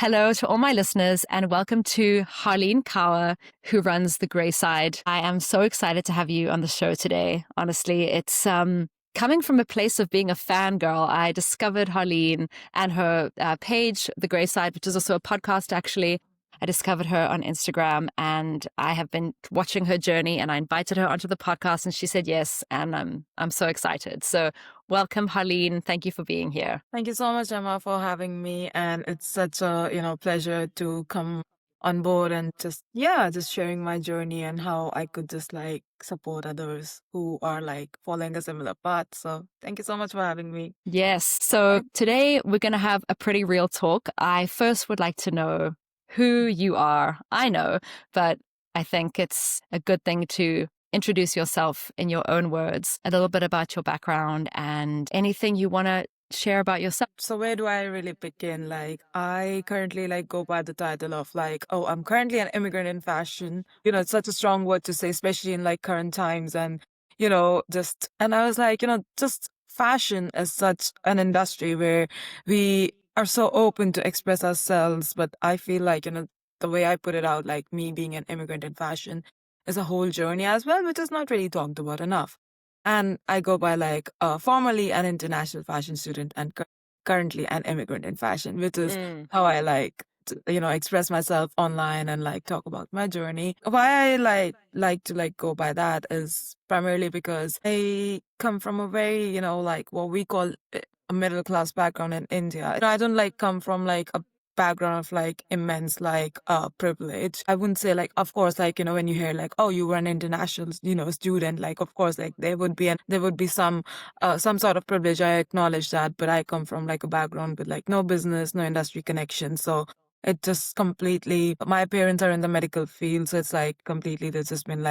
Hello to all my listeners and welcome to Harleen Kaur, who runs the Greige Side. I am so excited to have you on the show today. Honestly, it's coming from a place of being a fangirl. I discovered Harleen and her page, the Greige Side, which is also a podcast actually. I discovered her on Instagram and I have been watching her journey, and I invited her onto the podcast and she said yes, and I'm so excited. So welcome, Harleen. Thank you for being here. Thank you so much, Emma, for having me. And it's such a, pleasure to come on board and just sharing my journey and how I could just support others who are following a similar path. So thank you so much for having me. Yes. So today we're going to have a pretty real talk. I first would like to know who you are. I know, but I think it's a good thing to introduce yourself in your own words, a little bit about your background and anything you want to share about yourself. So where do I really begin? I currently go by the title of I'm currently an immigrant in fashion. It's such a strong word to say, especially in current times. And, and I was just fashion is such an industry where we are so open to express ourselves. But I feel the way I put it out, me being an immigrant in fashion is a whole journey as well, which is not really talked about enough. And I go by formerly an international fashion student and currently an immigrant in fashion, which is how I express myself online and talk about my journey. Why I like to go by that is primarily because I come from a very, what we call a middle class background in India. I don't come from a background of immense privilege. I wouldn't say of course when you hear oh, you were an international student, of course there would be some sort of privilege. I acknowledge that, but I come from a background with no business, no industry connection. So it just completely, my parents are in the medical field, so it's completely, they've just been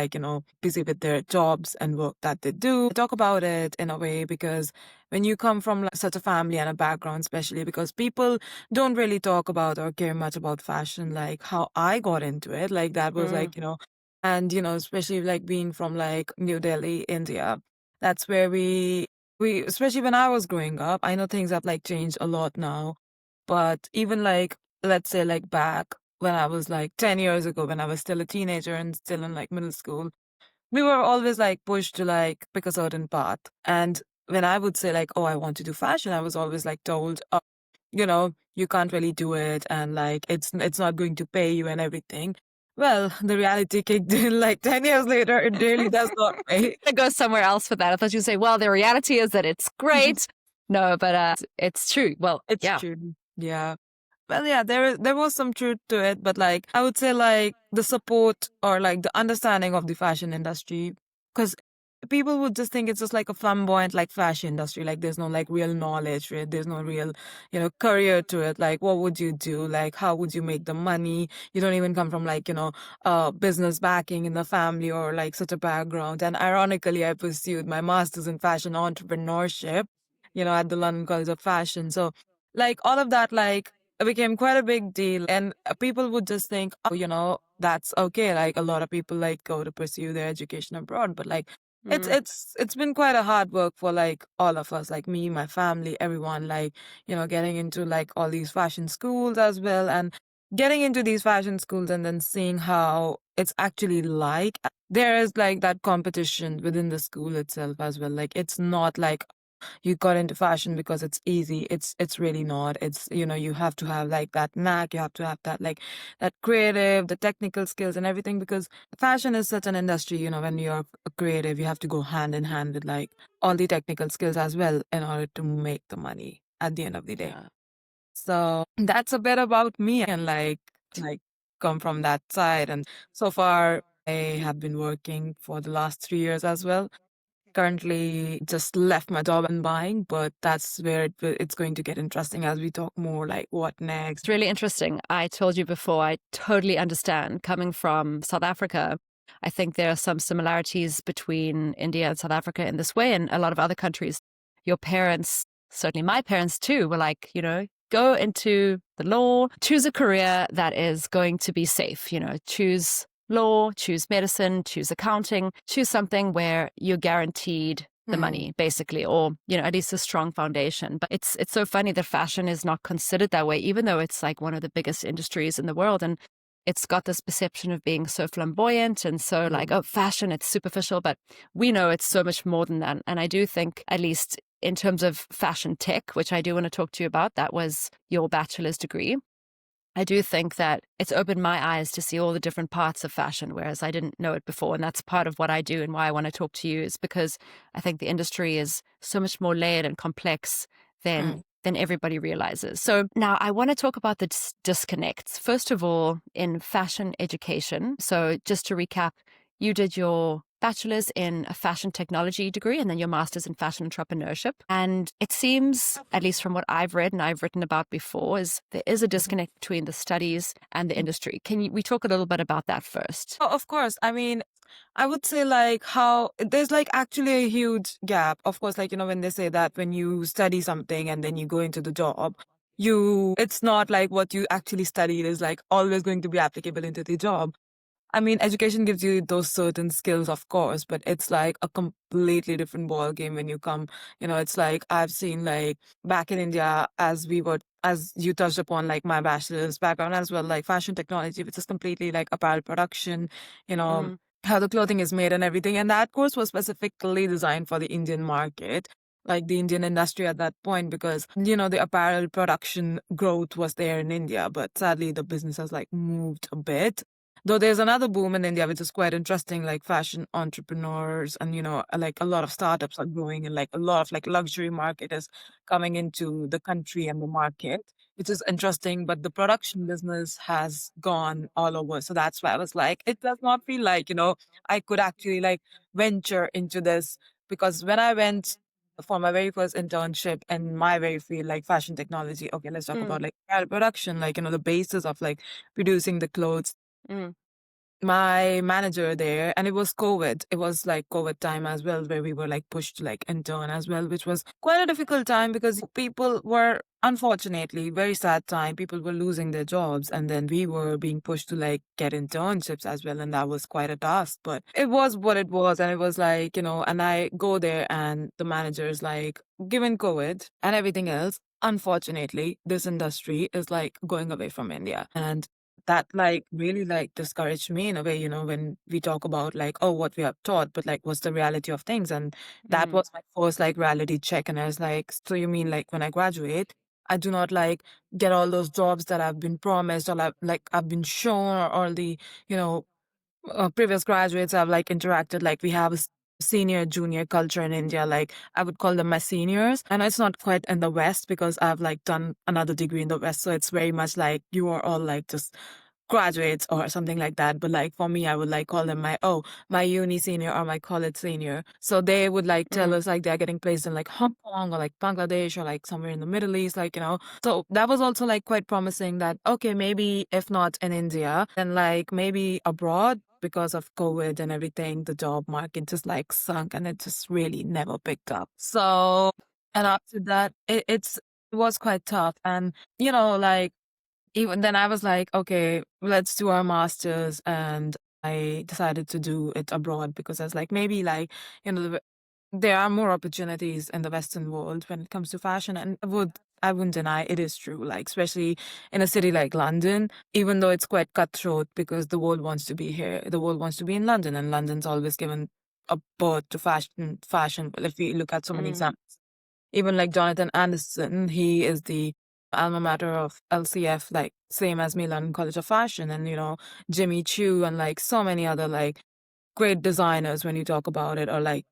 busy with their jobs and work that they do. I talk about it in a way because when you come from such a family and a background, especially because people don't really talk about or care much about fashion, how I got into it, that was and especially being from New Delhi, India, that's where we especially when I was growing up, I know things have changed a lot now, but even let's say back when I was 10 years ago, when I was still a teenager and still in middle school, we were always pushed to pick a certain path. And when I would say oh, I want to do fashion, I was always told, you can't really do it, and it's not going to pay you and everything. Well, the reality kicked in 10 years later. It really does not pay. I go somewhere else for that. I thought you'd say, well, the reality is that it's great. No, but it's true. Well, it's true. Yeah. Well, yeah, there was some truth to it, but I would say the support or the understanding of the fashion industry, because people would just think it's just a flamboyant fashion industry. There's no real knowledge, right? There's no real career to it. What would you do? How would you make the money? You don't even come from business backing in the family or such a background. And ironically, I pursued my master's in fashion entrepreneurship, at the London College of Fashion. So all of that it became quite a big deal, and people would just think, oh, that's okay. A lot of people go to pursue their education abroad, but it's been quite a hard work for all of us, me, my family, everyone, getting into all these fashion schools as well, and getting into these fashion schools and then seeing how it's actually there is that competition within the school itself as well. It's not you got into fashion because it's easy. It's really not. It's, you have to have that knack. You have to have that that creative, the technical skills and everything, because fashion is such an industry, when you're a creative, you have to go hand in hand with all the technical skills as well in order to make the money at the end of the day. Yeah. So that's a bit about me, and come from that side. And so far I have been working for the last 3 years as well. Currently just left my job and buying, but that's where it's going to get interesting as we talk more what next. It's really interesting. I told you before, I totally understand. Coming from South Africa, I think there are some similarities between India and South Africa in this way, and a lot of other countries. Your parents, certainly my parents too, were go into the law, choose a career that is going to be safe, choose law, choose medicine, choose accounting, choose something where you're guaranteed the money, basically, or, at least a strong foundation. But it's so funny that fashion is not considered that way, even though it's like one of the biggest industries in the world. And it's got this perception of being so flamboyant and so like, oh, fashion, it's superficial. But we know it's so much more than that. And I do think, at least in terms of fashion tech, which I do want to talk to you about, that was your bachelor's degree. I do think that it's opened my eyes to see all the different parts of fashion, whereas I didn't know it before. And that's part of what I do and why I want to talk to you, is because I think the industry is so much more layered and complex than everybody realizes. So now I want to talk about the disconnects. First of all, in fashion education. So just to recap, you did your bachelor's in a fashion technology degree and then your master's in fashion entrepreneurship. And it seems, at least from what I've read and I've written about before, is there is a disconnect between the studies and the industry. Can we talk a little bit about that first? Oh, of course. I mean, I would say like how there's like actually a huge gap. Of course, like, when they say that when you study something and then you go into the job, it's not like what you actually studied is like always going to be applicable into the job. I mean, education gives you those certain skills, of course, but it's like a completely different ball game when you come. It's like I've seen like back in India, as you touched upon, like my bachelor's background as well, like fashion technology, which is completely like apparel production, you know, how the clothing is made and everything. And that course was specifically designed for the Indian market, like the Indian industry at that point, because, the apparel production growth was there in India, but sadly the business has like moved a bit. Though there's another boom in India, which is quite interesting, like fashion entrepreneurs and, like a lot of startups are growing and like a lot of like luxury market is coming into the country and the market, which is interesting. But the production business has gone all over. So that's why I was like, it does not feel like, I could actually like venture into this, because when I went for my very first internship in my very field, like fashion technology, okay, let's talk about like production, like, the basis of like producing the clothes. Mm. My manager there, and it was COVID. It was like COVID time as well, where we were like pushed to like intern as well, which was quite a difficult time because people were, unfortunately, very sad time. People were losing their jobs, and then we were being pushed to like get internships as well, and that was quite a task. But it was what it was, and it was like, and I go there, and the manager is like, given COVID and everything else, unfortunately, this industry is like going away from India, and that like really like discouraged me in a way, when we talk about like, oh, what we have taught, but like what's the reality of things. And that was my first like reality check. And I was like, so you mean like when I graduate, I do not like get all those jobs that I've been promised, or I've been shown, or all the, you know, previous graduates I've like interacted, like we have a senior junior culture in India, like I would call them my seniors. And it's not quite in the West because I've like done another degree in the West. So it's very much like you are all like just graduates or something like that. But like for me, I would like call them my uni senior or my college senior. So they would like tell us like they're getting placed in like Hong Kong or like Bangladesh or like somewhere in the Middle East, like, So that was also like quite promising that, okay, maybe if not in India, then like maybe abroad, because of COVID and everything, the job market just like sunk and it just really never picked up. So, and after that, it was quite tough. And, like, even then I was like, okay, let's do our masters. And I decided to do it abroad because I was like, maybe like, there are more opportunities in the Western world when it comes to fashion. And I wouldn't deny it is true, like especially in a city like London, even though it's quite cutthroat because the world wants to be here. The world wants to be in London, and London's always given a birth to fashion. If we look at so many examples, even like Jonathan Anderson, he is the alma mater of LCF, like same as me, London College of Fashion, and Jimmy Choo, and like so many other like great designers when you talk about it, or like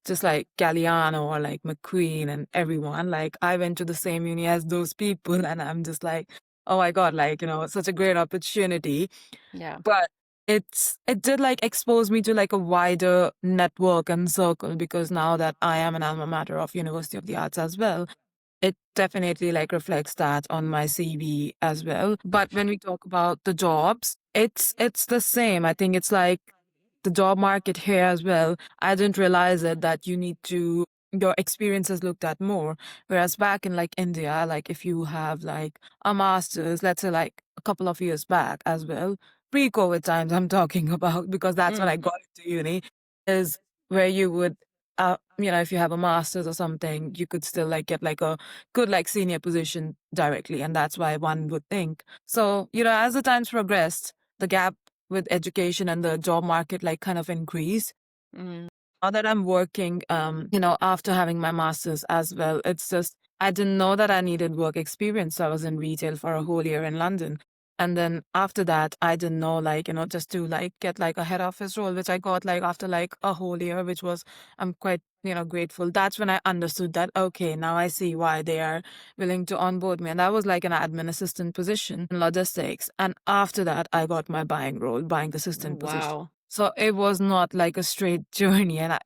just like Galliano or like McQueen and everyone. Like I went to the same uni as those people, and I'm just like, oh my god, like such a great opportunity. Yeah. But it did like expose me to like a wider network and circle, because now that I am an alma mater of University of the Arts as well, it definitely like reflects that on my CV as well. But when we talk about the jobs, it's the same. I think it's like the job market here as well. I didn't realize it, that your experience is looked at more. Whereas back in like India, like if you have like a master's, let's say like a couple of years back as well, pre-COVID times I'm talking about, because that's when I got into uni, is where you would if you have a master's or something, you could still like get like a good like senior position directly. And that's why one would think. So, as the times progressed, the gap with education and the job market like kind of increased. Mm. Now that I'm working, after having my master's as well, it's just, I didn't know that I needed work experience. So I was in retail for a whole year in London. And then after that, I didn't know, like, just to like get like a head office role, which I got like after like a whole year, which was, I'm quite, grateful. That's when I understood that, okay, now I see why they are willing to onboard me. And that was like an admin assistant position in logistics. And after that, I got my buying role, buying assistant position. Wow. So it was not like a straight journey. And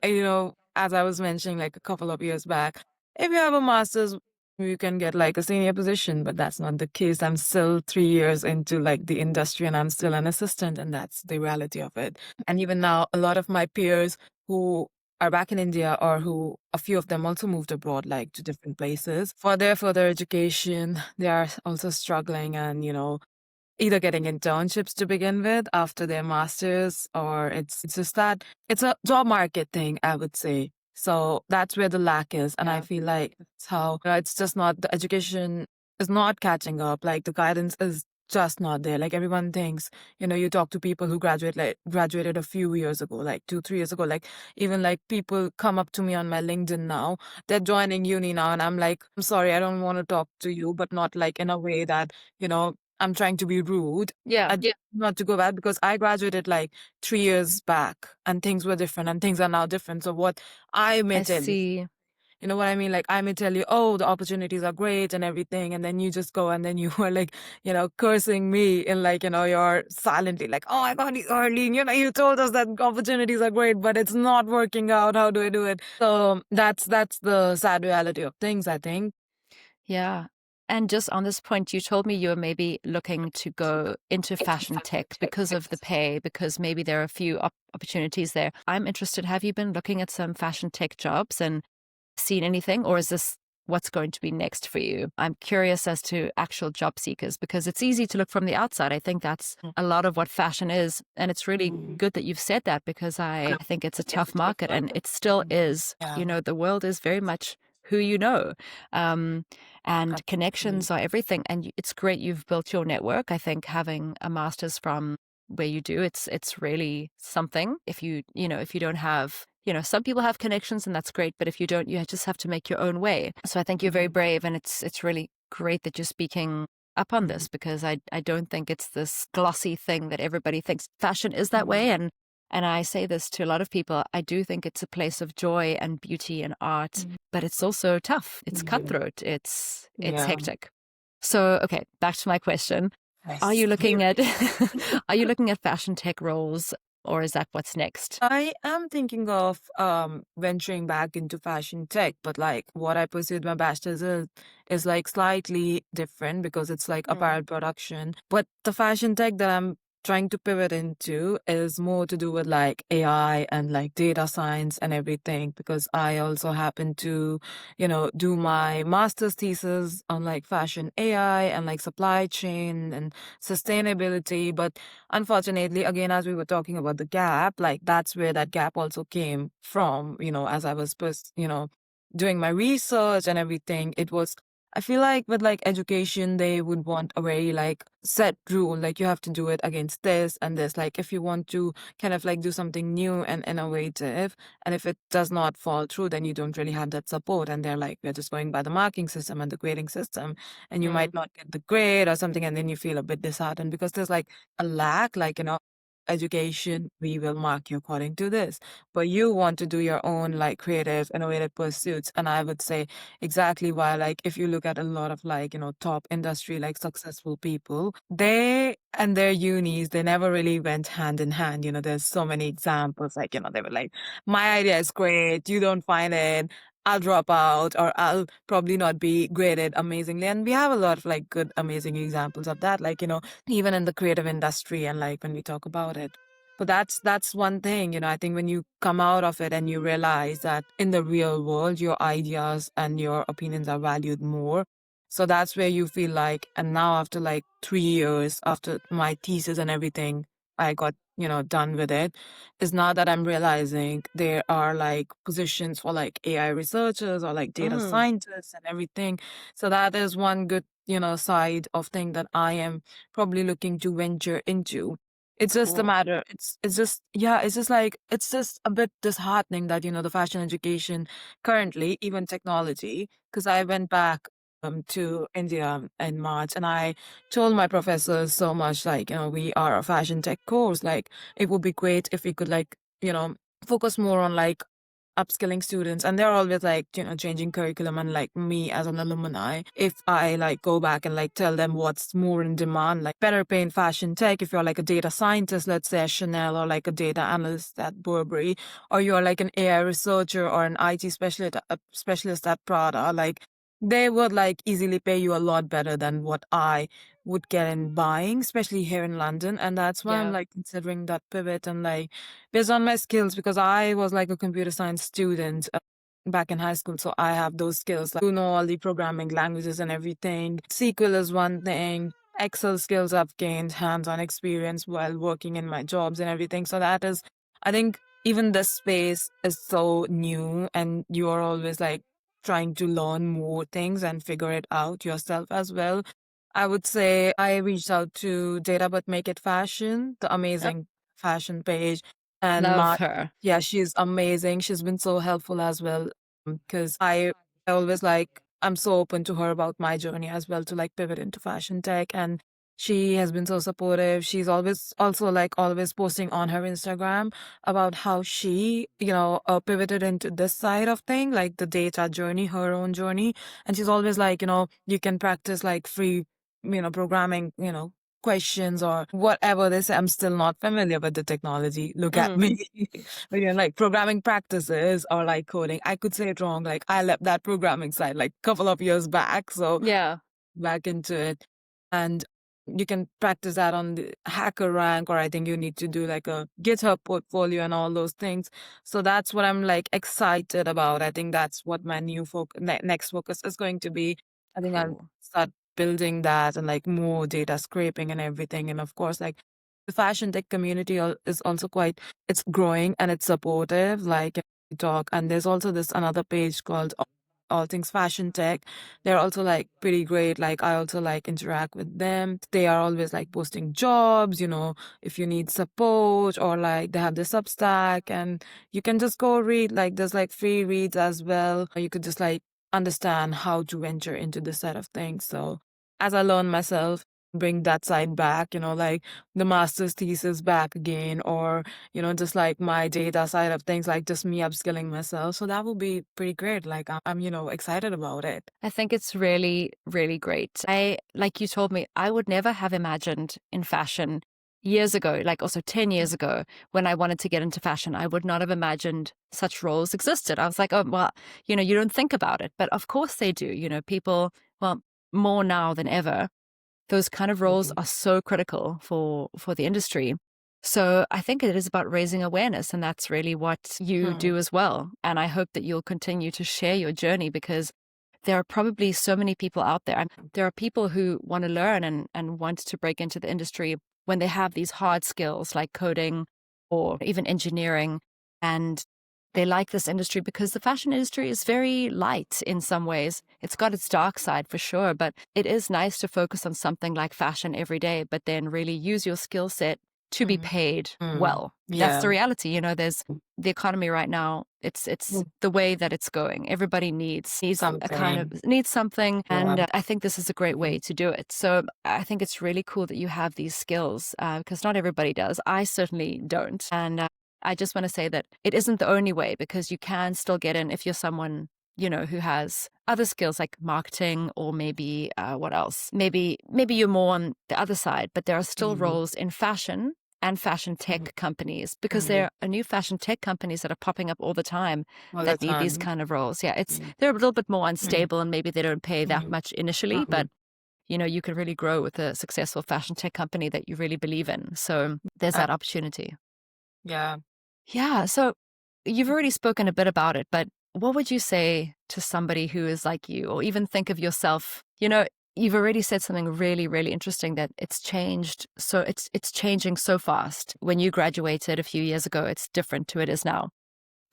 as I was mentioning like a couple of years back, if you have a master's, you can get like a senior position, but that's not the case. I'm still 3 years into like the industry and I'm still an assistant, and that's the reality of it. And even now, a lot of my peers who are back in India, or who a few of them also moved abroad, like to different places for their further education, they are also struggling, and either getting internships to begin with after their masters, or it's just that it's a job market thing, I would say. So that's where the lack is. And I Yeah. feel like it's how, it's just not, the education is not catching up. Like the guidance is just not there. Like everyone thinks, you talk to people who graduated a few years ago, like 2, 3 years ago, like even like people come up to me on my LinkedIn now, they're joining uni now. And I'm like, I'm sorry, I don't want to talk to you, but not like in a way that, I'm trying to be rude. Yeah. Not to go back, because I graduated like 3 years back and things were different and things are now different. So what I may I tell you, see. you know what I mean? Like I may tell you, oh, the opportunities are great and everything. And then you just go and then you are like, cursing me in like, you're silently like, oh my God, Harleen, you told us that opportunities are great, but it's not working out. How do I do it? So that's the sad reality of things, I think. Yeah. And just on this point, you told me you were maybe looking to go into fashion tech because of the pay, because maybe there are a few opportunities there. I'm interested. Have you been looking at some fashion tech jobs and seen anything, or is this what's going to be next for you? I'm curious as to actual job seekers, because it's easy to look from the outside. I think that's a lot of what fashion is. And it's really good that you've said that, because I think it's a tough market, and it still is. Yeah. The world is very much who you know. And Absolutely. connections are everything. And it's great you've built your network. I think having a master's from where you do, it's really something. If if you don't have, some people have connections and that's great, but if you don't, you just have to make your own way. So I think you're very brave, and it's really great that you're speaking up on this, because I don't think it's this glossy thing that everybody thinks fashion is that way. And I say this to a lot of people. I do think it's a place of joy and beauty and art, but it's also tough. It's cutthroat. It's Yeah. hectic. So, okay, back to my question. Are Yes. you looking at are you looking at fashion tech roles, or is that what's next? I am thinking of venturing back into fashion tech, but like what I pursued my bachelor's is like slightly different, because it's like apparel production. But the fashion tech that I'm trying to pivot into is more to do with like AI and like data science and everything, because I also happen to, do my master's thesis on like fashion AI and like supply chain and sustainability. But unfortunately, again, as we were talking about the gap, like that's where that gap also came from, as I was, doing my research and everything. I feel like with like education, they would want a very like set rule, like you have to do it against this and this. Like if you want to kind of like do something new and innovative, and if it does not fall through, then you don't really have that support. And they're like, we're just going by the marking system and the grading system, and you might not get the grade or something, and then you feel a bit disheartened because there's like a lack, like, education, we will mark you according to this. But you want to do your own like creative, innovative pursuits. And I would say exactly why, like, if you look at a lot of like, top industry, like successful people, they and their unis, they never really went hand in hand. There's so many examples, like, they were like, my idea is great, you don't find it, I'll drop out, or I'll probably not be graded amazingly. And we have a lot of like good, amazing examples of that, like, even in the creative industry and like when we talk about it. But that's one thing, I think when you come out of it and you realize that in the real world, your ideas and your opinions are valued more. So that's where you feel like, and now after like 3 years, after my thesis and everything, I got done with it. Is now that I'm realizing there are like positions for like AI researchers or like data Mm, scientists and everything. So that is one good, side of thing that I am probably looking to venture into. It's just a cool. matter, it's just, yeah, it's just a bit disheartening that, the fashion education currently, even technology, because I went back to India in March and I told my professors so much like, we are a fashion tech course. Like, it would be great if we could like, focus more on like upskilling students. And they're always like, changing curriculum. And like me as an alumni, if I like go back and like tell them what's more in demand, like better pay in fashion tech, if you're like a data scientist, let's say at Chanel, or like a data analyst at Burberry, or you're like an AI researcher or an IT specialist at Prada, like they would like easily pay you a lot better than what I would get in buying, especially here in London. And that's why I'm Yeah. like considering that pivot and like based on my skills, because I was like a computer science student back in high school. So I have those skills, like, all the programming languages and everything. SQL is one thing. Excel skills I've gained hands-on experience while working in my jobs and everything. So that is, I think even this space is so new and you are always like trying to learn more things and figure it out yourself as well. I would say I reached out to Data But Make It Fashion, the Yep. amazing fashion page. And Love her. yeah, she's amazing. She's been so helpful as well. Because I always like, I'm so open to her about my journey as well to like pivot into fashion tech. And she has been so supportive. She's always also like always posting on her Instagram about how she, pivoted into this side of thing, like the data journey, her own journey. And she's always like, you can practice like free, programming, questions or whatever they say. I'm still not familiar with the technology. Look at Mm, me. But like programming practices or like coding, I could say it wrong. Like I left that programming side like a couple of years back. So yeah. back into it. And you can practice that on the hacker rank, or I think you need to do like a GitHub portfolio and all those things. So that's what I'm like excited about. I think that's what my new next focus is going to be. I think I'll Cool. start building that and like more data scraping and everything. And of course, like the fashion tech community is also quite, it's growing and it's supportive. Like talk, and there's also this another page called All Things Fashion Tech. They're also like pretty great. Like I also like interact with them. They are always like posting jobs, if you need support, or like they have the Substack and you can just go read. Like there's like free reads as well. Or you could just like understand how to venture into this side of things. So as I learn myself, bring that side back, like the master's thesis back again, or just like my data side of things, like just me upskilling myself. So that would be pretty great. Like I'm, excited about it. I think it's really, really great. Like you told me, I would never have imagined in fashion years ago, like also 10 years ago, when I wanted to get into fashion, I would not have imagined such roles existed. I was like, oh, well, you don't think about it, but of course they do. People, well, more now than ever, those kind of roles are so critical for the industry. So I think it is about raising awareness, and that's really what you Hmm. do as well. And I hope that you'll continue to share your journey, because there are probably so many people out there. There are people who want to learn and want to break into the industry when they have these hard skills like coding or even engineering. And they like this industry because the fashion industry is very light in some ways. It's got its dark side for sure, but it is nice to focus on something like fashion every day, but then really use your skill set to be Mm. paid Mm. well. That's Yeah. the reality. There's the economy right now. It's the way that it's going. Everybody needs a kind of Something. needs something, Yeah. and I think this is a great way to do it. So I think it's really cool that you have these skills, because not everybody does. I certainly don't, and I just want to say that it isn't the only way, because you can still get in if you're someone, who has other skills like marketing, or maybe what else? Maybe you're more on the other side, but there are still Mhm. roles in fashion and fashion Mhm. tech companies, because Mhm. there are new fashion tech companies that are popping up all the time All the that need these time. kind of roles. Yeah, Mm. they're a little bit more Mhm. unstable, and maybe they don't pay that Mhm. much initially, but Mhm. you can really grow with a successful fashion tech company that you really believe in. So there's Uh, that opportunity. yeah. Yeah. So you've already spoken a bit about it, but what would you say to somebody who is like you, or even think of yourself? you've already said something really, really interesting, that it's changed. So it's changing so fast. When you graduated a few years ago, it's different to it is now.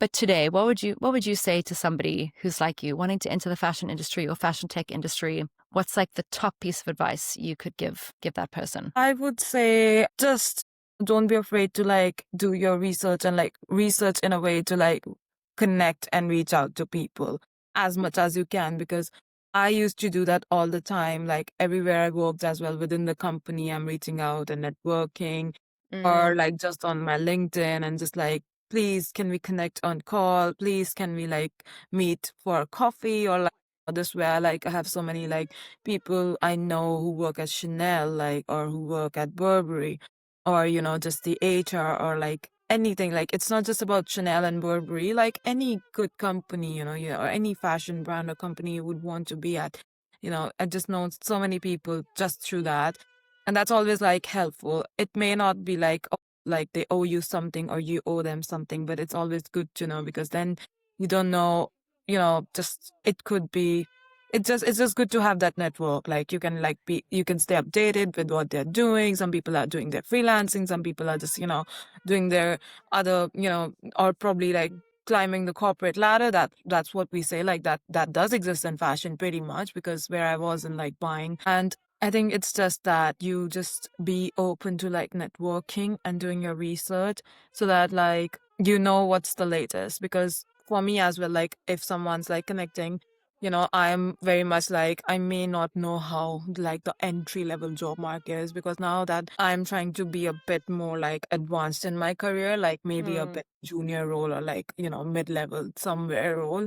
But today, what would you say to somebody who's like you, wanting to enter the fashion industry or fashion tech industry? What's like the top piece of advice you could give that person? I would say just don't be afraid to like do your research and like research in a way to like connect and reach out to people as much as you can, because I used to do that all the time. Like everywhere I worked as well within the company, I'm reaching out and networking, or Mm, like just on my LinkedIn and just like, please, can we connect on call? Please, can we like meet for a coffee or like this where like I have so many like people I know who work at Chanel, like, or who work at Burberry, or, just the HR or like anything. Like, it's not just about Chanel and Burberry, like any good company, or any fashion brand or company you would want to be at. I just know so many people just through that. And that's always like helpful. It may not be like, oh, like they owe you something or you owe them something, but it's always good to know because then you don't know, just it could be it's just good to have that network. Like you can stay updated with what they're doing. Some people are doing their freelancing, some people are just, doing their other, or probably like climbing the corporate ladder. That's what we say. Like that does exist in fashion pretty much, because where I was in like buying. And I think it's just that you just be open to like networking and doing your research so that like what's the latest. Because for me as well, like if someone's like connecting, I'm very much like, I may not know how like the entry level job market is, because now that I'm trying to be a bit more like advanced in my career, like maybe a mm, bit junior role or like, mid level somewhere role.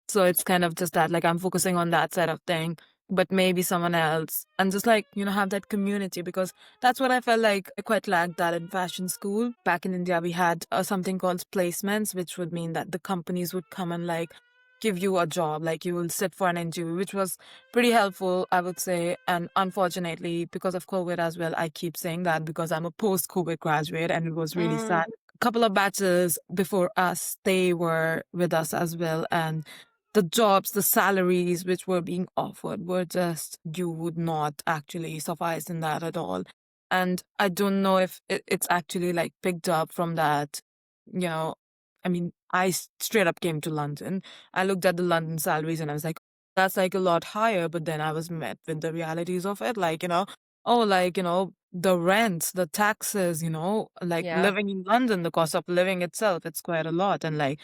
So it's kind of just that, like I'm focusing on that side of thing, but maybe someone else, and just like, have that community, because that's what I felt like I quite lacked that in fashion school. Back in India, we had something called placements, which would mean that the companies would come and like give you a job, like you will sit for an interview, which was pretty helpful, I would say. And unfortunately, because of COVID as well, I keep saying that because I'm a post-COVID graduate and it was really mm, sad. A couple of batches before us, they were with us as well. And the jobs, the salaries which were being offered were just, you would not actually suffice in that at all. And I don't know if it's actually like picked up from that, you know, I mean, straight up came to London. I looked at the London salaries and I was like, that's like a lot higher. But then I was met with the realities of it, like, oh, like, the rents, the taxes, like yeah. living in London, the cost of living itself, it's quite a lot. And like,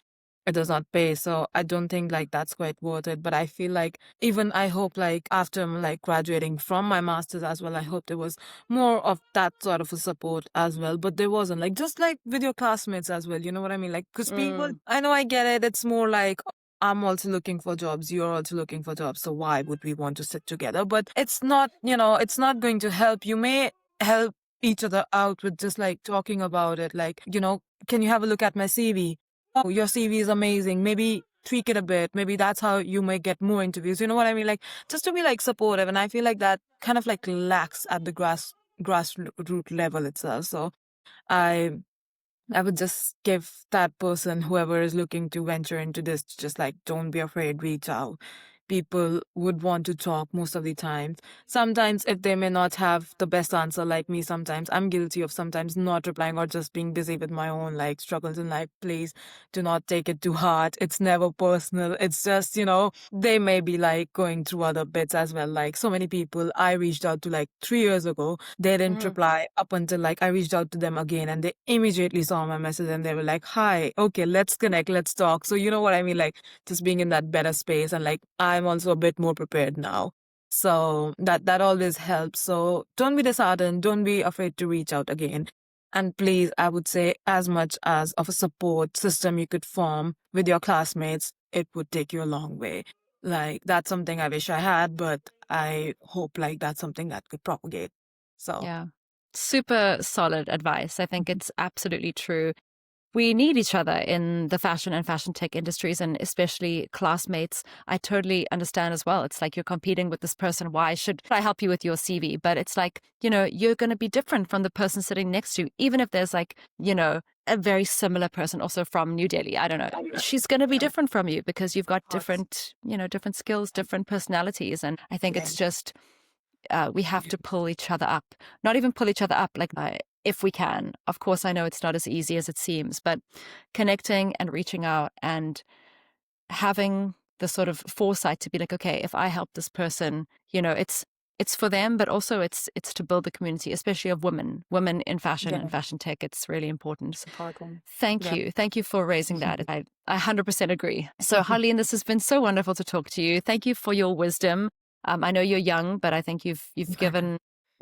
it does not pay. So I don't think like that's quite worth it. But I feel like even I hope like after I'm like graduating from my master's as well, I hope there was more of that sort of a support as well. But there wasn't, like, just like with your classmates as well. You know what I mean? Like, because people, Mm, I know I get it. It's more like, I'm also looking for jobs. You're also looking for jobs. So why would we want to sit together? But it's not, it's not going to help. You may help each other out with just like talking about it. Like, can you have a look at my CV? Oh, your CV is amazing. Maybe tweak it a bit. Maybe that's how you may get more interviews. You know what I mean? Like, just to be like supportive. And I feel like that kind of like lacks at the grassroots level itself. So I I would just give that person, whoever is looking to venture into this, just like, don't be afraid, reach out. People would want to talk most of the time. Sometimes, if they may not have the best answer, like me, sometimes I'm guilty of sometimes not replying or just being busy with my own like struggles in life. Please do not take it too hard. It's never personal. It's just, they may be like going through other bits as well. Like so many people I reached out to like 3 years ago, they didn't mm, reply up until like I reached out to them again and they immediately saw my message and they were like, hi, okay, let's connect, let's talk. So you know what I mean? Like just being in that better space, and like I'm also a bit more prepared now. So that always helps. So don't be disheartened, don't be afraid to reach out again. And please, I would say, as much as of a support system you could form with your classmates, it would take you a long way. Like that's something I wish I had, but I hope like that's something that could propagate. So yeah. Super solid advice. I think it's absolutely true. We need each other in the fashion and fashion tech industries, and especially classmates. I totally understand as well. It's like you're competing with this person. Why should I help you with your CV? But it's like, you're going to be different from the person sitting next to you, even if there's like, a very similar person also from New Delhi. I don't know. She's going to be different from you because you've got different, different skills, different personalities. And I think yeah. it's just we have to pull each other up, not even pull each other up, like if we can. Of course, I know it's not as easy as it seems, but connecting and reaching out and having the sort of foresight to be like, okay, if I help this person, it's for them, but also it's to build the community, especially of women in fashion and fashion tech. It's really important. Support them. Thank you for raising that. I 100% agree. So Harleen, this has been so wonderful to talk to you. Thank you for your wisdom. I know you're young, but I think you've given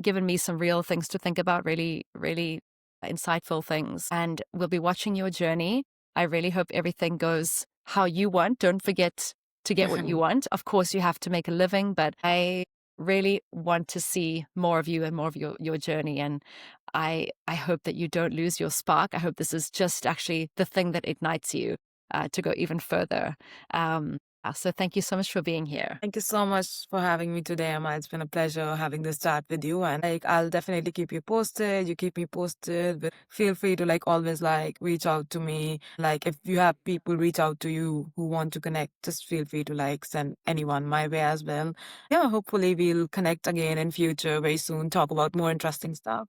me some real things to think about, really, really insightful things. And we'll be watching your journey. I really hope everything goes how you want. Don't forget to get what you want. Of course, you have to make a living, but I really want to see more of you and more of your journey. And I hope that you don't lose your spark. I hope this is just actually the thing that ignites you to go even further. So thank you so much for being here. Thank you so much for having me today, Emma. It's been a pleasure having this chat with you. And I'll definitely keep you posted. You keep me posted. But feel free to always reach out to me. If you have people reach out to you who want to connect, just feel free to send anyone my way as well. Yeah, hopefully we'll connect again in future very soon, talk about more interesting stuff.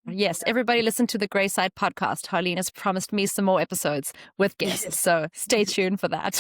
Yes, everybody listen to the Greige Side podcast. Harleen has promised me some more episodes with guests, so stay tuned for that.